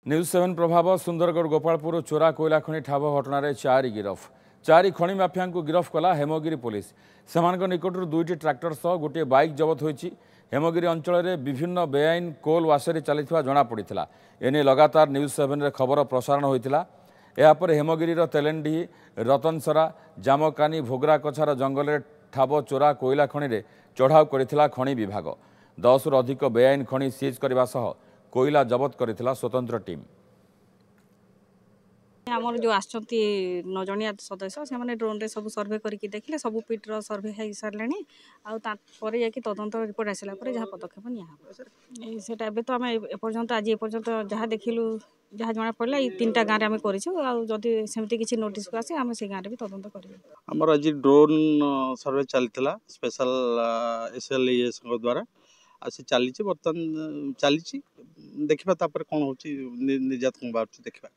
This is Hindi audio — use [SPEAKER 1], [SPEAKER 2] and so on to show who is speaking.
[SPEAKER 1] न्यूज 7 प्रभाव सुंदरगढ़ गोपालपुर चोरा कोयला खनि ठाब घटन चारि गिरफ चारि खनि माफिया को गिरफ कला हेमगिरी पुलिस से निकटर दुईटी ट्रैक्टर सह गोटे बाइक जबत होती हेमगिरी अंचल में विभिन्न बेआईन कोल वाशरी चलता जमापड़ा एने लगातार न्यूज 7 रे खबर प्रसारण होता यापर हेमगिरी तेलेंडी रतनसरा जामकानी भोगरा कछार जंगल में ठाब चोरा कोयला खनि में चढ़ाऊ कर खनि विभाग 10 रु अधिक बेआईन खनि सीज करने सह कोयला जबत करथिला स्वतंत्र टीम।
[SPEAKER 2] आमर जो आसचंती 9 जणिया सदस्य से ड्रोन रे सब सर्वे करके देखले सब पिट रो सर्वे हो सारे आउे जाकि तदंत रिपोर्ट आसला जहाँ पदक्षेप नि सेटा तो आम एपर्यंत आज एपर्यंत जहाँ देखिलु जहाँ जना पड़ा ये 3टा गाँव में करी सेमती किसी नोटिस को आसे आम से गाँव भी तदंत कर
[SPEAKER 3] आज ड्रोन सर्वे चलता स्पेशल SLES द्वारा आसी चली बर्तमान चली देखा कौन हो निर्यात कौन बाहर देखा।